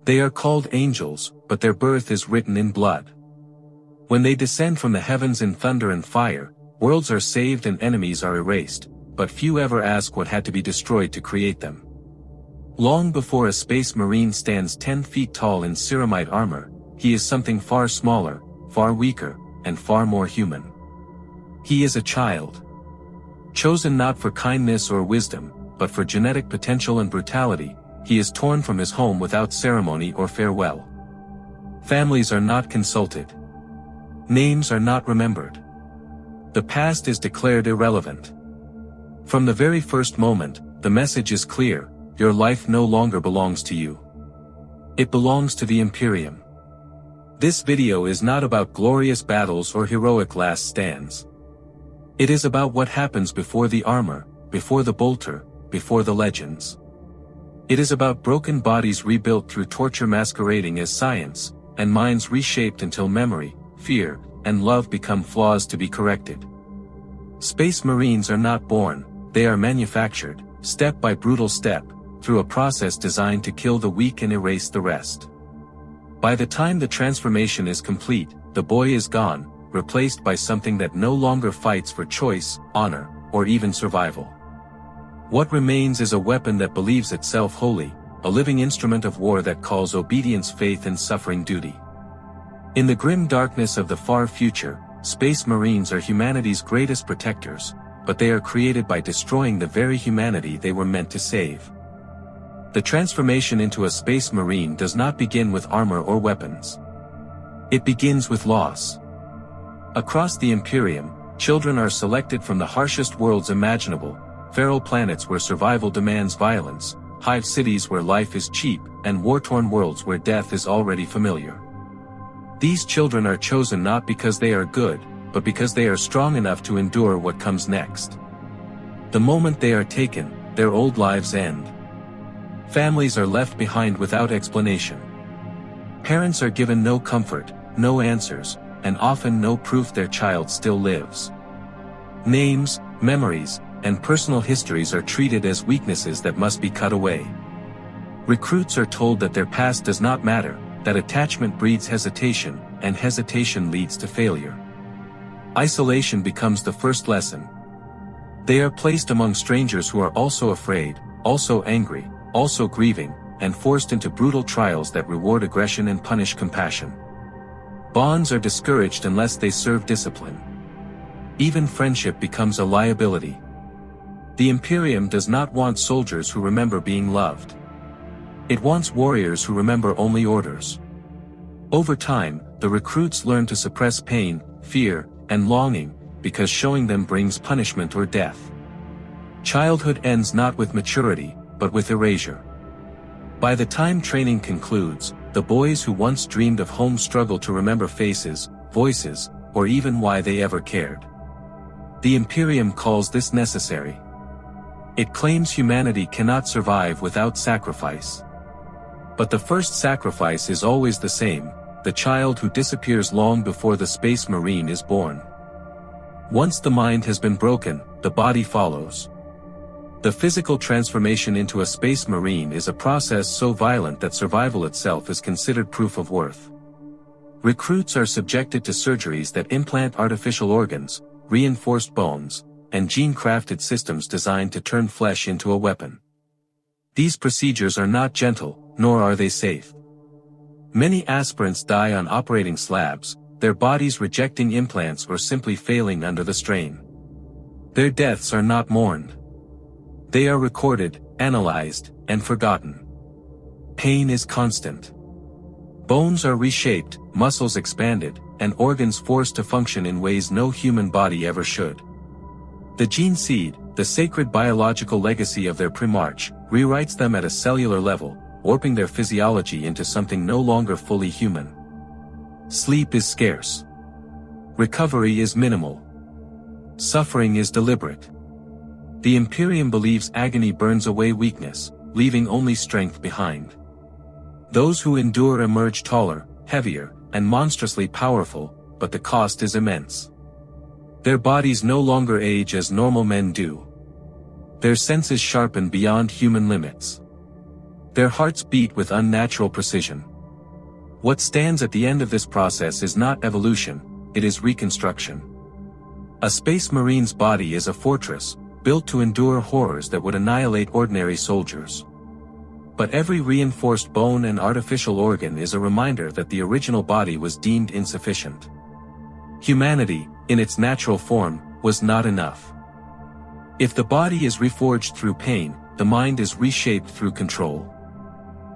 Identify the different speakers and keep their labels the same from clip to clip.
Speaker 1: They are called angels, but their birth is written in blood. When they descend from the heavens in thunder and fire, worlds are saved and enemies are erased, but few ever ask what had to be destroyed to create them. Long before a space marine stands 10 feet tall in ceramite armor, he is something far smaller, far weaker, and far more human. He is a child. Chosen not for kindness or wisdom, but for genetic potential and brutality, he is torn from his home without ceremony or farewell. Families are not consulted. Names are not remembered. The past is declared irrelevant. From the very first moment, the message is clear: your life no longer belongs to you. It belongs to the Imperium. This video is not about glorious battles or heroic last stands. It is about what happens before the armor, before the bolter, before the legends. It is about broken bodies rebuilt through torture masquerading as science, and minds reshaped until memory, fear, and love become flaws to be corrected. Space Marines are not born, they are manufactured, step by brutal step, through a process designed to kill the weak and erase the rest. By the time the transformation is complete, the boy is gone, replaced by something that no longer fights for choice, honor, or even survival. What remains is a weapon that believes itself holy, a living instrument of war that calls obedience faith and suffering duty. In the grim darkness of the far future, Space Marines are humanity's greatest protectors, but they are created by destroying the very humanity they were meant to save. The transformation into a Space Marine does not begin with armor or weapons. It begins with loss. Across the Imperium, children are selected from the harshest worlds imaginable, feral planets where survival demands violence, hive cities where life is cheap, and war-torn worlds where death is already familiar. These children are chosen not because they are good, but because they are strong enough to endure what comes next. The moment they are taken, their old lives end. Families are left behind without explanation. Parents are given no comfort, no answers, and often no proof their child still lives. Names, memories, and personal histories are treated as weaknesses that must be cut away. Recruits are told that their past does not matter, that attachment breeds hesitation, and hesitation leads to failure. Isolation becomes the first lesson. They are placed among strangers who are also afraid, also angry, also grieving, and forced into brutal trials that reward aggression and punish compassion. Bonds are discouraged unless they serve discipline. Even friendship becomes a liability. The Imperium does not want soldiers who remember being loved. It wants warriors who remember only orders. Over time, the recruits learn to suppress pain, fear, and longing, because showing them brings punishment or death. Childhood ends not with maturity, but with erasure. By the time training concludes, the boys who once dreamed of home struggle to remember faces, voices, or even why they ever cared. The Imperium calls this necessary. It claims humanity cannot survive without sacrifice. But the first sacrifice is always the same: the child who disappears long before the Space Marine is born. Once the mind has been broken, the body follows. The physical transformation into a Space Marine is a process so violent that survival itself is considered proof of worth. Recruits are subjected to surgeries that implant artificial organs, reinforced bones, and gene-crafted systems designed to turn flesh into a weapon. These procedures are not gentle, nor are they safe. Many aspirants die on operating slabs, their bodies rejecting implants or simply failing under the strain. Their deaths are not mourned. They are recorded, analyzed, and forgotten. Pain is constant. Bones are reshaped, muscles expanded, and organs forced to function in ways no human body ever should. The gene seed, the sacred biological legacy of their primarch, rewrites them at a cellular level, warping their physiology into something no longer fully human. Sleep is scarce. Recovery is minimal. Suffering is deliberate. The Imperium believes agony burns away weakness, leaving only strength behind. Those who endure emerge taller, heavier, and monstrously powerful, but the cost is immense. Their bodies no longer age as normal men do. Their senses sharpen beyond human limits. Their hearts beat with unnatural precision. What stands at the end of this process is not evolution, it is reconstruction. A Space Marine's body is a fortress, built to endure horrors that would annihilate ordinary soldiers. But every reinforced bone and artificial organ is a reminder that the original body was deemed insufficient. Humanity, in its natural form, was not enough. If the body is reforged through pain, the mind is reshaped through control.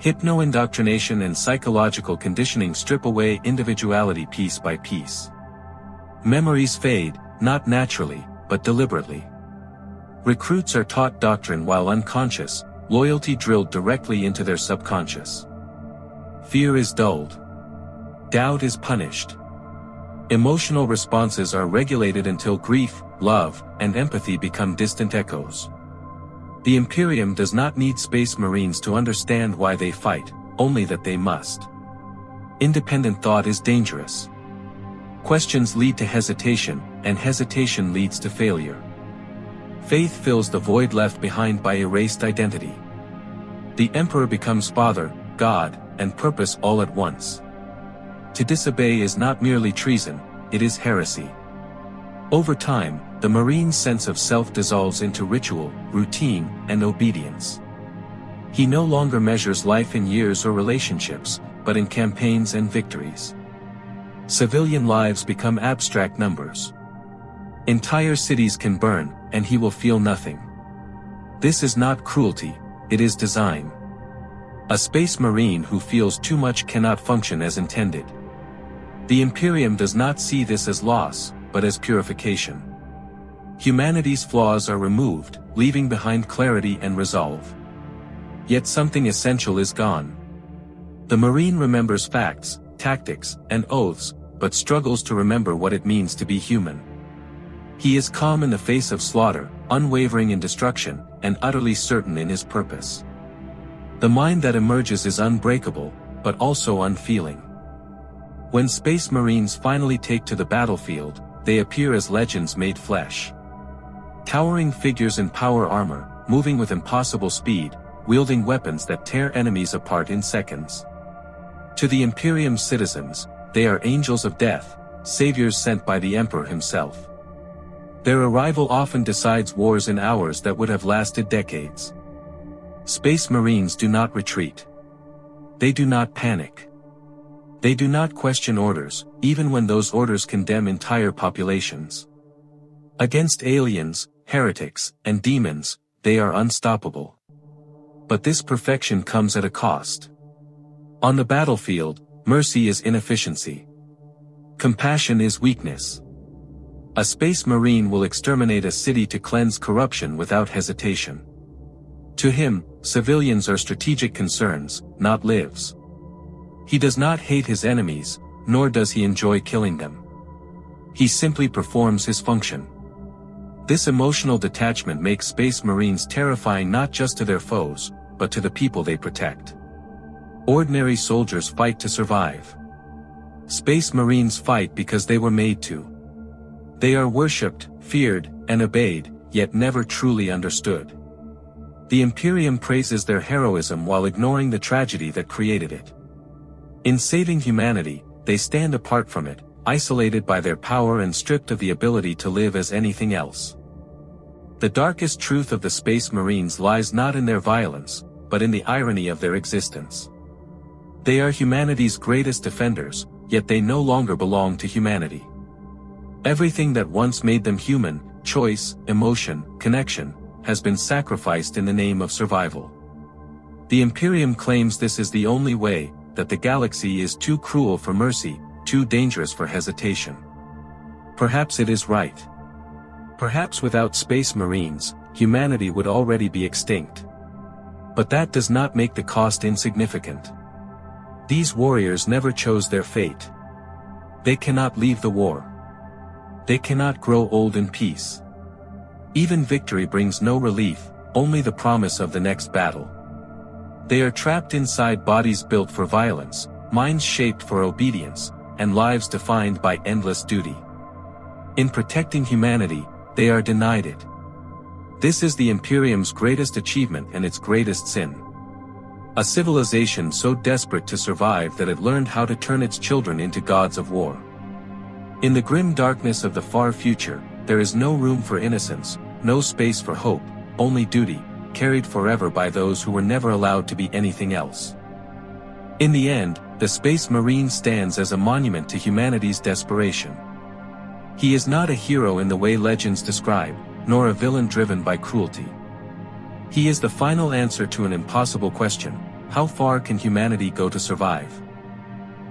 Speaker 1: Hypno-indoctrination and psychological conditioning strip away individuality piece by piece. Memories fade, not naturally, but deliberately. Recruits are taught doctrine while unconscious, loyalty drilled directly into their subconscious. Fear is dulled. Doubt is punished. Emotional responses are regulated until grief, love, and empathy become distant echoes. The Imperium does not need Space Marines to understand why they fight, only that they must. Independent thought is dangerous. Questions lead to hesitation, and hesitation leads to failure. Faith fills the void left behind by erased identity. The Emperor becomes father, God, and purpose all at once. To disobey is not merely treason, it is heresy. Over time, the Marine's sense of self dissolves into ritual, routine, and obedience. He no longer measures life in years or relationships, but in campaigns and victories. Civilian lives become abstract numbers. Entire cities can burn, and he will feel nothing. This is not cruelty, it is design. A Space Marine who feels too much cannot function as intended. The Imperium does not see this as loss, but as purification. Humanity's flaws are removed, leaving behind clarity and resolve. Yet something essential is gone. The Marine remembers facts, tactics, and oaths, but struggles to remember what it means to be human. He is calm in the face of slaughter, unwavering in destruction, and utterly certain in his purpose. The mind that emerges is unbreakable, but also unfeeling. When Space Marines finally take to the battlefield, they appear as legends made flesh. Towering figures in power armor, moving with impossible speed, wielding weapons that tear enemies apart in seconds. To the Imperium's citizens, they are angels of death, saviors sent by the Emperor himself. Their arrival often decides wars in hours that would have lasted decades. Space Marines do not retreat. They do not panic. They do not question orders, even when those orders condemn entire populations. Against aliens, heretics, and demons, they are unstoppable. But this perfection comes at a cost. On the battlefield, mercy is inefficiency. Compassion is weakness. A Space Marine will exterminate a city to cleanse corruption without hesitation. To him, civilians are strategic concerns, not lives. He does not hate his enemies, nor does he enjoy killing them. He simply performs his function. This emotional detachment makes Space Marines terrifying not just to their foes, but to the people they protect. Ordinary soldiers fight to survive. Space Marines fight because they were made to. They are worshipped, feared, and obeyed, yet never truly understood. The Imperium praises their heroism while ignoring the tragedy that created it. In saving humanity, they stand apart from it, isolated by their power and stripped of the ability to live as anything else. The darkest truth of the Space Marines lies not in their violence, but in the irony of their existence. They are humanity's greatest defenders, yet they no longer belong to humanity. Everything that once made them human, choice, emotion, connection, has been sacrificed in the name of survival. The Imperium claims this is the only way, that the galaxy is too cruel for mercy, too dangerous for hesitation. Perhaps it is right. Perhaps without Space Marines, humanity would already be extinct. But that does not make the cost insignificant. These warriors never chose their fate. They cannot leave the war. They cannot grow old in peace. Even victory brings no relief, only the promise of the next battle. They are trapped inside bodies built for violence, minds shaped for obedience, and lives defined by endless duty. In protecting humanity, they are denied it. This is the Imperium's greatest achievement and its greatest sin. A civilization so desperate to survive that it learned how to turn its children into gods of war. In the grim darkness of the far future, there is no room for innocence, no space for hope, only duty, carried forever by those who were never allowed to be anything else. In the end, the Space Marine stands as a monument to humanity's desperation. He is not a hero in the way legends describe, nor a villain driven by cruelty. He is the final answer to an impossible question: how far can humanity go to survive?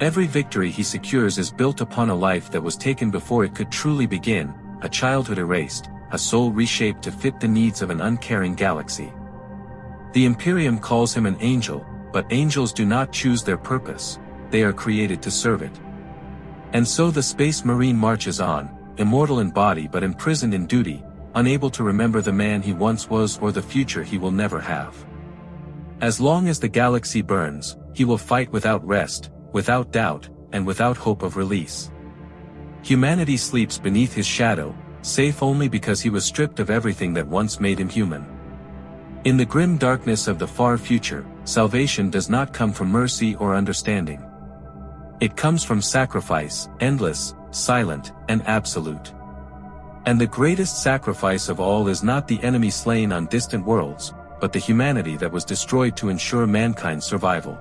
Speaker 1: Every victory he secures is built upon a life that was taken before it could truly begin, a childhood erased, a soul reshaped to fit the needs of an uncaring galaxy. The Imperium calls him an angel, but angels do not choose their purpose, they are created to serve it. And so the Space Marine marches on, immortal in body but imprisoned in duty, unable to remember the man he once was or the future he will never have. As long as the galaxy burns, he will fight without rest, without doubt, and without hope of release. Humanity sleeps beneath his shadow, safe only because he was stripped of everything that once made him human. In the grim darkness of the far future, salvation does not come from mercy or understanding. It comes from sacrifice, endless, silent, and absolute. And the greatest sacrifice of all is not the enemy slain on distant worlds, but the humanity that was destroyed to ensure mankind's survival.